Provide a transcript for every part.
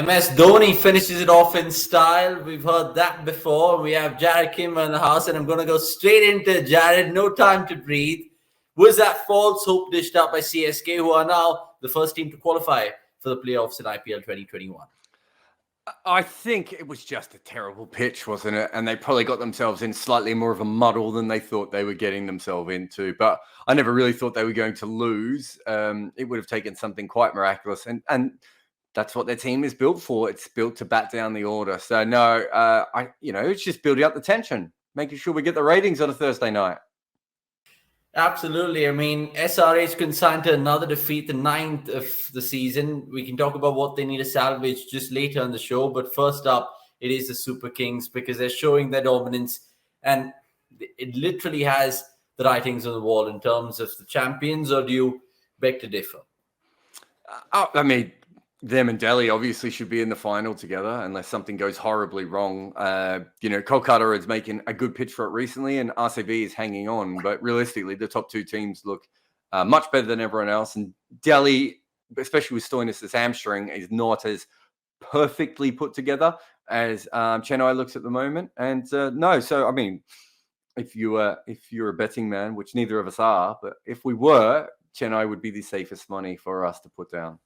MS Dhoni finishes it off in style. We've heard that before. We have Jared Kimber in the house, and I'm going to go straight into Jared. No time to breathe. Was that false hope dished up by CSK, who are now the first team to qualify for the playoffs in IPL 2021? I think it was just a terrible pitch, wasn't it? And they probably got themselves in slightly more of a muddle than they thought they were getting themselves into. But I never really thought they were going to lose. It would have taken something quite miraculous. And that's what their team is built for. It's built to bat down the order. So no, it's just building up the tension, making sure we get the ratings on a Thursday night. Absolutely. I mean, SRH consigned to another defeat, the 9th of the season. We can talk about what they need to salvage just later in the show. But first up, it is the Super Kings, because they're showing their dominance. And it literally has the writings on the wall in terms of the champions. Or do you beg to differ? Them and Delhi obviously should be in the final together unless something goes horribly wrong. Kolkata is making a good pitch for it recently, and RCB is hanging on. But realistically, the top two teams look much better than everyone else. And Delhi, especially with Stoinis' hamstring, is not as perfectly put together as Chennai looks at the moment. And if you're a betting man, which neither of us are, but if we were, Chennai would be the safest money for us to put down.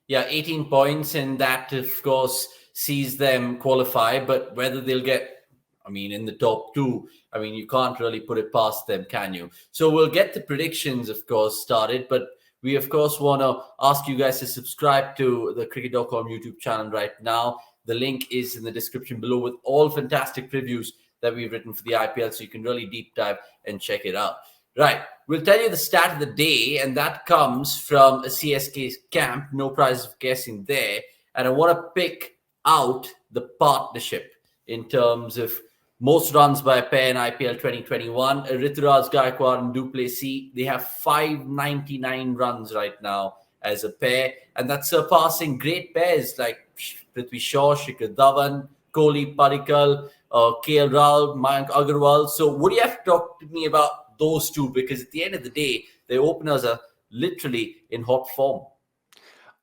Yeah, 18 points, and that, of course, sees them qualify. But whether they'll get, in the top two, you can't really put it past them, can you? So we'll get the predictions, of course, started. But we, of course, want to ask you guys to subscribe to the cricket.com YouTube channel right now. The link is in the description below with all fantastic previews that we've written for the IPL, so you can really deep dive and check it out. Right, we'll tell you the stat of the day, and that comes from a CSK camp. No prize of guessing there. And I want to pick out the partnership in terms of most runs by a pair in IPL 2021. Rituraj Gaikwad and Duplessis, they have 599 runs right now as a pair, and that's surpassing great pairs like Prithvi Shaw, Shikhar Dhawan, Kohli, Padikkal, KL Rahul, Mayank Agarwal. So what do you have to talk to me about those two? Because at the end of the day, their openers are literally in hot form.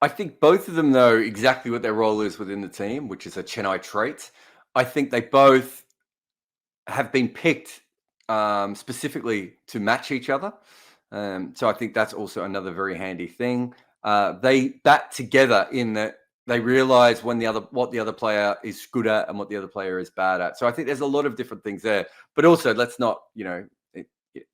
I think both of them know exactly what their role is within the team, which is a Chennai trait. I think they both have been picked specifically to match each other. So I think that's also another very handy thing. They bat together in that they realize what the other player is good at and what the other player is bad at. So I think there's a lot of different things there. But also, let's not,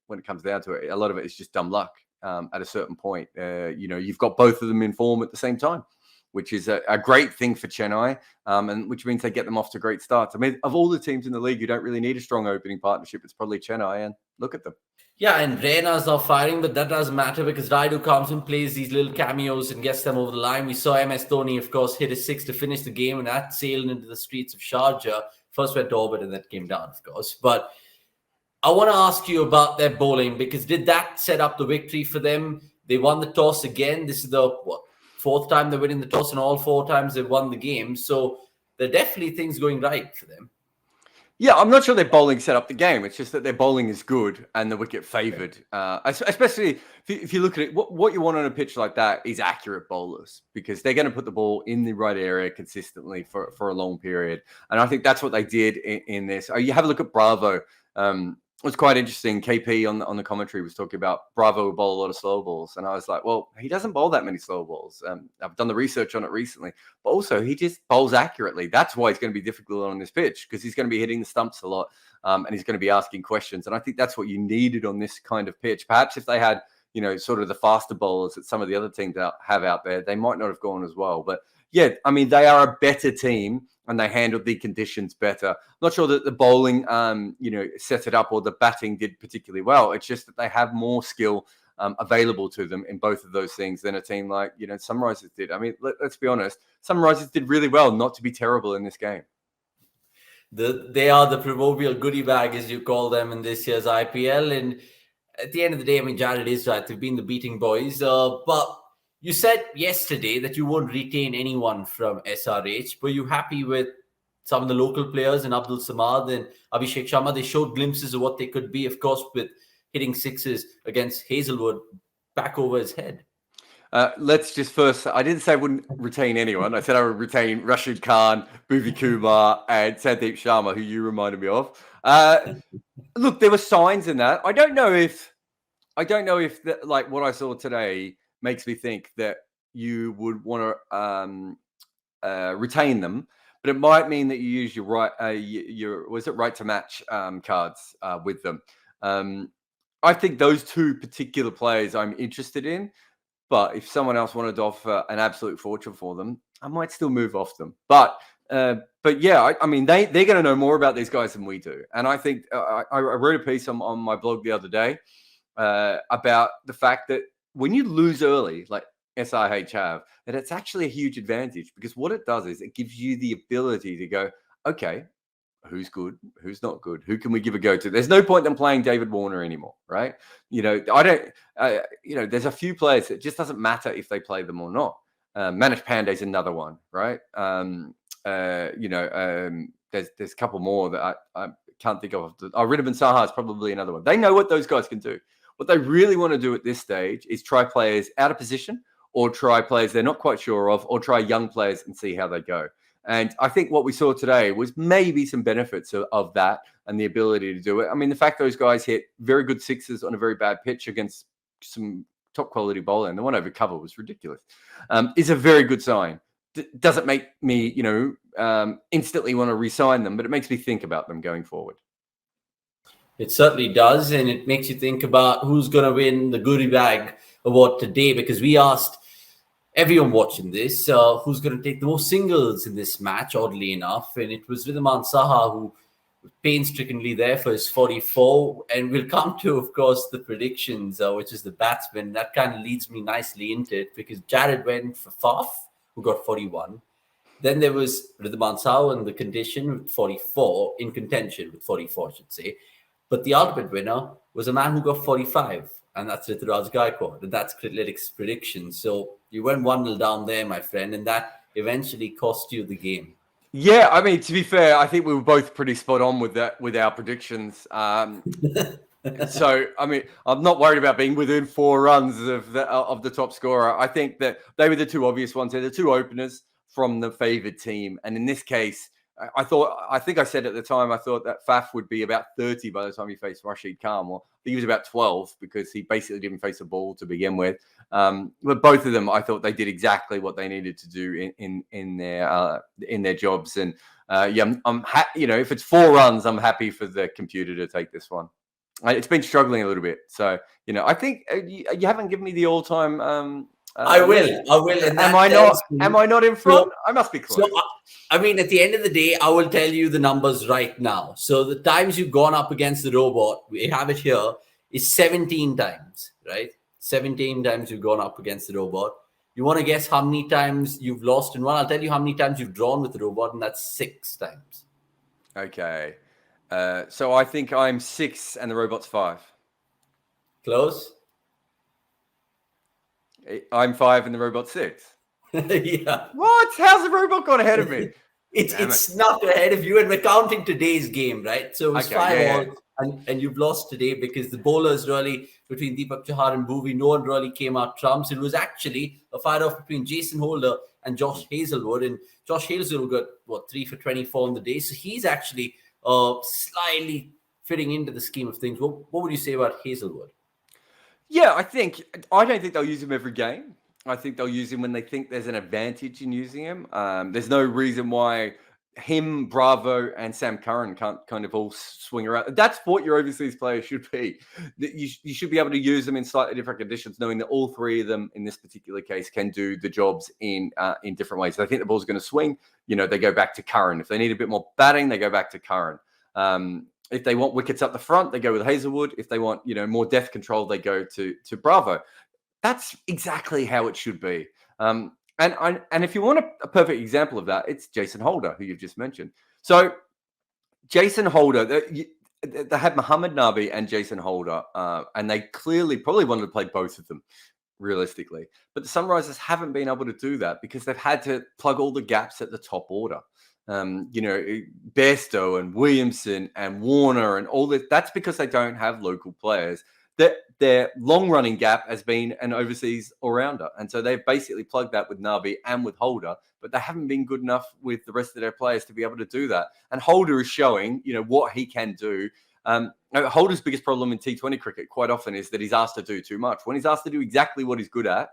when it comes down to it, a lot of it is just dumb luck at a certain point. You've got both of them in form at the same time, which is a great thing for Chennai, and which means they get them off to great starts. Of all the teams in the league, you don't really need a strong opening partnership. It's probably Chennai, and look at them. Yeah, and Reina's not firing, but that doesn't matter because Raidu comes and plays these little cameos and gets them over the line. We saw MS Dhoni, of course, hit a 6 to finish the game, and that sailed into the streets of Sharjah. First went to orbit and then came down, of course. But I want to ask you about their bowling, because did that set up the victory for them? They won the toss again. This is the fourth time they're winning the toss, and all 4 times they've won the game. So there are definitely things going right for them. Yeah, I'm not sure their bowling set up the game. It's just that their bowling is good and the wicket favoured. Especially if you look at it, what you want on a pitch like that is accurate bowlers, because they're going to put the ball in the right area consistently for a long period. And I think that's what they did in this. You have a look at Bravo. It was quite interesting. KP on the commentary was talking about Bravo will bowl a lot of slow balls. And I was like, well, he doesn't bowl that many slow balls. I've done the research on it recently. But also, he just bowls accurately. That's why it's going to be difficult on this pitch, because he's going to be hitting the stumps a lot, and he's going to be asking questions. And I think that's what you needed on this kind of pitch. Perhaps if they had, sort of the faster bowlers that some of the other teams have out there, they might not have gone as well. But yeah, they are a better team, and they handled the conditions better. I'm not sure that the bowling, set it up, or the batting did particularly well. It's just that they have more skill available to them in both of those things than a team like, Sunrisers did. Let's be honest. Sunrisers did really well not to be terrible in this game. They are the proverbial goodie bag, as you call them, in this year's IPL. And at the end of the day, Jared is right. They've been the beating boys. But you said yesterday that you won't retain anyone from SRH. Were you happy with some of the local players, and Abdul Samad and Abhishek Sharma? They showed glimpses of what they could be, of course, with hitting sixes against Hazelwood back over his head. Let's just first, I didn't say I wouldn't retain anyone. I said I would retain Rashid Khan, Bhuvi Kumar, and Sandeep Sharma, who you reminded me of. Look, there were signs in that. I don't know if like what I saw today makes me think that you would want to retain them, but it might mean that you use your right to match cards with them. I think those two particular players I'm interested in, but if someone else wanted to offer an absolute fortune for them, I might still move off them. But yeah, I mean, they're going to know more about these guys than we do. And I think I wrote a piece on my blog the other day about the fact that when you lose early, like SRH have, that it's actually a huge advantage, because what it does is it gives you the ability to go, okay, who's good, who's not good, who can we give a go to? There's no point in playing David Warner anymore, right? I don't, there's a few players that just doesn't matter if they play them or not. Manish Pandey's another one, right? There's a couple more that I can't think of. Ridham and Saha is probably another one. They know what those guys can do. What they really want to do at this stage is try players out of position, or try players they're not quite sure of, or try young players and see how they go. And I think what we saw today was maybe some benefits of that and the ability to do it. I mean, the fact those guys hit very good sixes on a very bad pitch against some top quality bowler, and the one over cover was ridiculous, is a very good sign. Doesn't make me, instantly want to re-sign them, but it makes me think about them going forward. It certainly does, and it makes you think about who's going to win the Goodie Bag Award today, because we asked everyone watching this who's going to take the most singles in this match, oddly enough, and it was Ridham Saha who was painstakingly there for his 44. And we'll come to, of course, the predictions, which is the batsman. That kind of leads me nicely into it, because Jared went for Faf, who got 41. Then there was Ridham Saha in the contention with 44, in contention with 44, I should say. But the ultimate winner was a man who got 45, and that's Rituraj Gaikwad, and that's Criclytics prediction. So you went 1-0 down there, my friend, and that eventually cost you the game. Yeah, I mean, to be fair, I think we were both pretty spot on with our predictions. So, I mean, I'm not worried about being within 4 runs of the top scorer. I think that they were the two obvious ones. They're the two openers from the favoured team, and in this case, I think I said at the time, I thought that Faf would be about 30 by the time he faced Rashid Khan. Well, he was about 12 because he basically didn't face a ball to begin with. But both of them, I thought they did exactly what they needed to do in their jobs. And if it's 4 runs, I'm happy for the computer to take this one. It's been struggling a little bit, so I think you haven't given me the all-time. I will. Am I not in front? I must be close. So, I mean, at the end of the day, I will tell you the numbers right now. So the times you've gone up against the robot, we have it here, is 17 times, right? 17 times you've gone up against the robot. You want to guess how many times you've lost in one? I'll tell you how many times you've drawn with the robot, and that's 6 times. Okay. So I think I'm 6 and the robot's 5. Close? I'm 5 and the robot's 6. Yeah. What? How's the robot got ahead of me? It's snuck ahead of you, and we're counting today's game, right? So it's 5 all, and you've lost today because the bowlers really, between Deepak Chahar and Bhuvi, no one really came out trumps. It was actually a fight-off between Jason Holder and Josh Hazlewood, and Josh Hazlewood got 3 for 24 on the day, so he's actually slightly fitting into the scheme of things. What would you say about Hazlewood? Yeah, I don't think they'll use him every game. I think they'll use him when they think there's an advantage in using him. There's no reason why him, Bravo, and Sam Curran can't kind of all swing around. That's what your overseas players should be. You should be able to use them in slightly different conditions, knowing that all 3 of them in this particular case can do the jobs in different ways. If they think the ball's going to swing, they go back to Curran. If they need a bit more batting, they go back to Curran. If they want wickets up the front, they go with Hazlewood. If they want, more death control, they go to Bravo. That's exactly how it should be. And if you want a perfect example of that, it's Jason Holder, who you've just mentioned. So Jason Holder, they had Muhammad Nabi and Jason Holder, and they clearly probably wanted to play both of them, realistically. But the Sunrisers haven't been able to do that because they've had to plug all the gaps at the top order. Bairstow and Williamson and Warner and all this. That's because they don't have local players their long-running gap has been an overseas all-rounder. And so they've basically plugged that with Nabi and with Holder, but they haven't been good enough with the rest of their players to be able to do that. And Holder is showing, what he can do. Holder's biggest problem in T20 cricket quite often is that he's asked to do too much. When he's asked to do exactly what he's good at,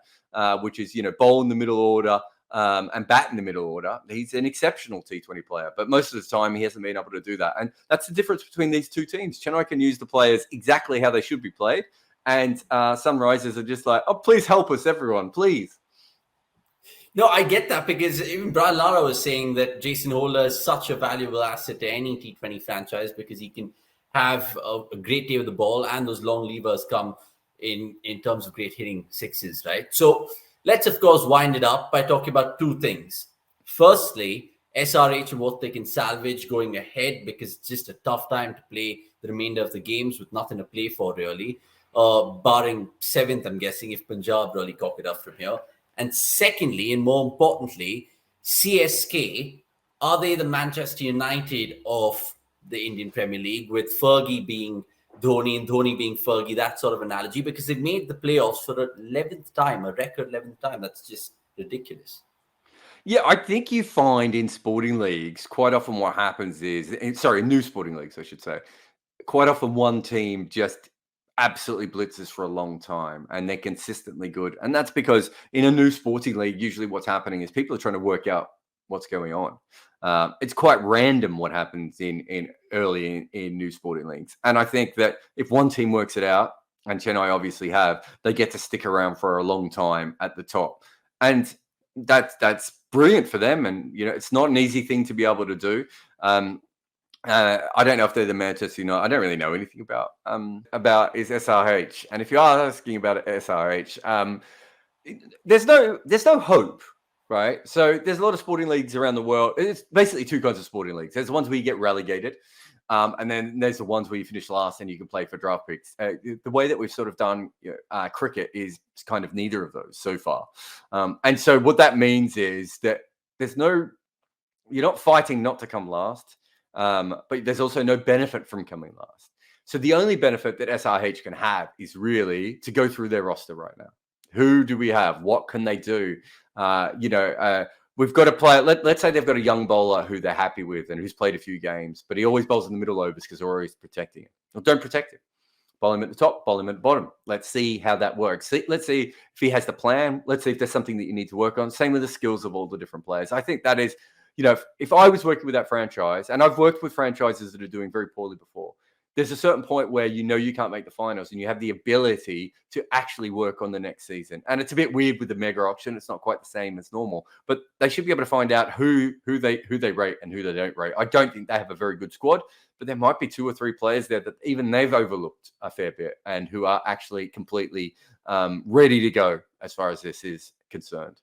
which is, bowl in the middle order, and bat in the middle order, he's an exceptional T20 player. But most of the time, he hasn't been able to do that. And that's the difference between these two teams. Chennai can use the players exactly how they should be played. And Sunrisers are just like, oh, please help us, everyone, please. No, I get that, because even Brian Lara was saying that Jason Holder is such a valuable asset to any T20 franchise, because he can have a great day with the ball, and those long levers come in terms of great hitting sixes, right? So let's, of course, wind it up by talking about two things. Firstly, SRH and what they can salvage going ahead, because it's just a tough time to play the remainder of the games with nothing to play for, really. Barring 7th, I'm guessing, if Punjab really cock it up from here. And secondly, and more importantly, CSK, are they the Manchester United of the Indian Premier League, with Fergie being Dhoni and Dhoni being Fergie, that sort of analogy, because they've made the playoffs for the 11th time, a record 11th time. That's just ridiculous. Yeah, I think you find in sporting leagues, quite often what happens is, new sporting leagues, I should say, quite often one team just absolutely blitzes for a long time and they're consistently good. And that's because in a new sporting league, usually what's happening is people are trying to work out what's going on. It's quite random what happens in early in new sporting leagues. And I think that if one team works it out, and Chennai obviously have, they get to stick around for a long time at the top. And that's brilliant for them. And, it's not an easy thing to be able to do. I don't know if they're the Manchester United. I don't really know anything about is SRH. And if you are asking about SRH, there's no hope, right? So there's a lot of sporting leagues around the world. It's basically two kinds of sporting leagues. There's the ones where you get relegated, and then there's the ones where you finish last and you can play for draft picks. The way that we've sort of done cricket is kind of neither of those so far. And so what that means is that you're not fighting not to come last. But there's also no benefit from coming last. So the only benefit that SRH can have is really to go through their roster right now. Who do we have? What can they do? We've got a player. Let's say they've got a young bowler who they're happy with and who's played a few games, but he always bowls in the middle overs because they're always protecting him. Well, don't protect him. Bowl him at the top, bowl him at the bottom. Let's see how that works. Let's see if he has the plan. Let's see if there's something that you need to work on. Same with the skills of all the different players. I think that is, if I was working with that franchise, and I've worked with franchises that are doing very poorly before, there's a certain point where you can't make the finals and you have the ability to actually work on the next season. And it's a bit weird with the mega option. It's not quite the same as normal, but they should be able to find out who they rate and who they don't rate. I don't think they have a very good squad, but there might be 2 or 3 players there that even they've overlooked a fair bit and who are actually completely ready to go as far as this is concerned.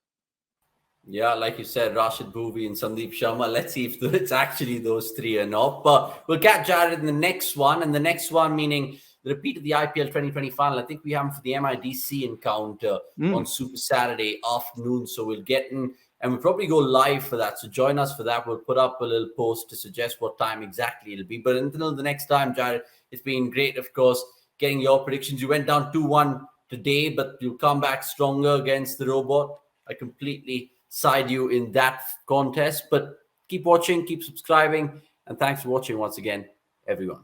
Yeah, like you said, Rashid Bhuvi and Sandeep Sharma. Let's see if it's actually those 3 or not. But we'll catch Jared in the next one. And the next one, meaning the repeat of the IPL 2020 final. I think we have for the MIDC encounter on Super Saturday afternoon. So we'll get in and we'll probably go live for that. So join us for that. We'll put up a little post to suggest what time exactly it'll be. But until the next time, Jared, it's been great, of course, getting your predictions. You went down 2-1 today, but you'll come back stronger against the robot. I completely side you in that contest, but keep watching, keep subscribing, and thanks for watching once again, everyone.